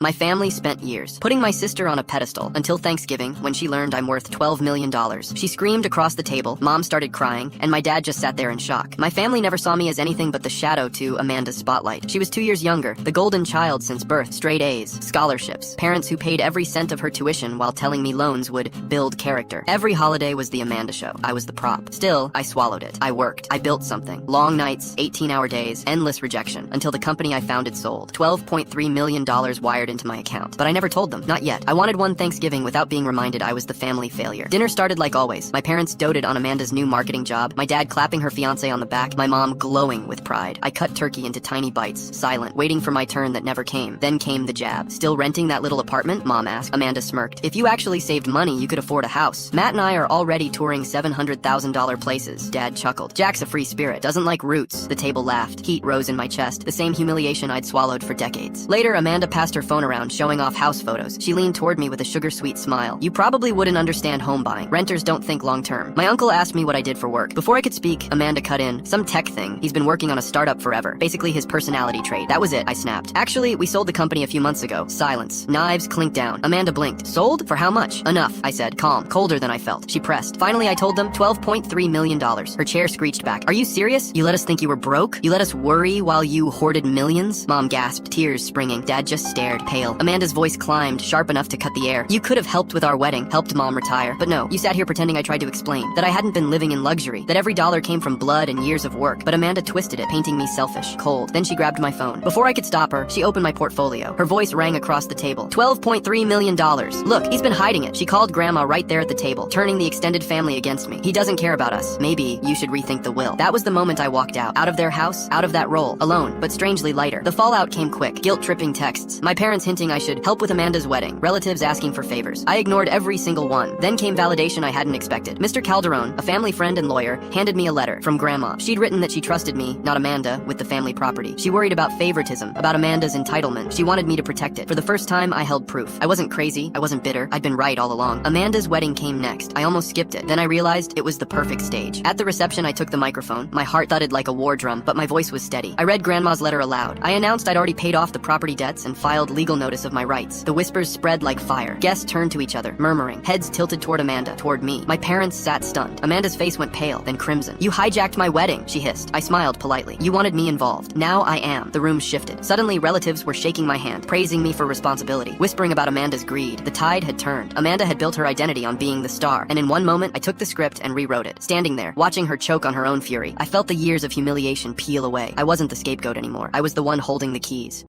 My family spent years putting my sister on a pedestal until Thanksgiving when she learned I'm worth $12 million. She screamed across the table, Mom started crying, and my dad just sat there in shock. My family never saw me as anything but the shadow to Amanda's spotlight. She was 2 years younger, the golden child since birth, straight A's, scholarships, parents who paid every cent of her tuition while telling me loans would build character. Every holiday was the Amanda show. I was the prop. Still, I swallowed it. I worked. I built something. Long nights, 18-hour days, endless rejection, until the company I founded sold. $12.3 million wired into my account. But I never told them. Not yet. I wanted one Thanksgiving without being reminded I was the family failure. Dinner started like always. My parents doted on Amanda's new marketing job, my dad clapping her fiancé on the back, my mom glowing with pride. I cut turkey into tiny bites, silent, waiting for my turn that never came. Then came the jab. Still renting that little apartment? Mom asked. Amanda smirked. If you actually saved money, you could afford a house. Matt and I are already touring $700,000 places. Dad chuckled. Jack's a free spirit. Doesn't like roots. The table laughed. Heat rose in my chest. The same humiliation I'd swallowed for decades. Later, Amanda passed her phone around, showing off house photos. She leaned toward me with a sugar-sweet smile. You probably wouldn't understand home buying. Renters don't think long-term. My uncle asked me what I did for work. Before I could speak, Amanda cut in. Some tech thing. He's been working on a startup forever. Basically his personality trait. That was it, I snapped. Actually, we sold the company a few months ago. Silence. Knives clinked down. Amanda blinked. Sold? For how much? Enough, I said, calm, colder than I felt. She pressed. Finally, I told them $12.3 million. Her chair screeched back. Are you serious? You let us think you were broke? You let us worry while you hoarded millions? Mom gasped, tears springing. Dad just stared, pale. Amanda's voice climbed, sharp enough to cut the air. You could have helped with our wedding, helped Mom retire. But no, you sat here pretending I tried to explain that I hadn't been living in luxury, that every dollar came from blood and years of work. But Amanda twisted it, painting me selfish, cold. Then she grabbed my phone. Before I could stop her, she opened my portfolio. Her voice rang across the table. $12.3 million. Look, he's been hiding it. She called Grandma right there at the table, turning the extended family against me. He doesn't care about us. Maybe you should rethink the will. That was the moment I walked out of their house, out of that role, alone, but strangely lighter. The fallout came quick, guilt-tripping texts, my parents hinting I should help with Amanda's wedding, relatives asking for favors. I ignored every single one. Then came validation I hadn't expected. Mr. Calderon, a family friend and lawyer, handed me a letter from Grandma. She'd written that she trusted me, not Amanda, with the family property. She worried about favoritism, about Amanda's entitlement. She wanted me to protect it. For the first time, I held proof. I wasn't crazy. I wasn't bitter. I'd been right all along. Amanda's wedding came next. I almost skipped it. Then I realized it was the perfect stage. At the reception, I took the microphone. My heart thudded like a war drum, but my voice was steady. I read Grandma's letter aloud. I announced I'd already paid off the property debts and filed legal notice of my rights. The whispers spread like fire. Guests turned to each other, murmuring. Heads tilted toward Amanda, toward me. My parents sat stunned. Amanda's face went pale, then crimson. You hijacked my wedding, she hissed. I smiled politely. You wanted me involved. Now I am. The room shifted. Suddenly, relatives were shaking my hand, praising me for responsibility, whispering about Amanda's greed. The tide had turned. Amanda had built her identity on being the star, and in one moment, I took the script and rewrote it. Standing there, watching her choke on her own fury, I felt the years of humiliation peel away. I wasn't the scapegoat anymore. I was the one holding the keys.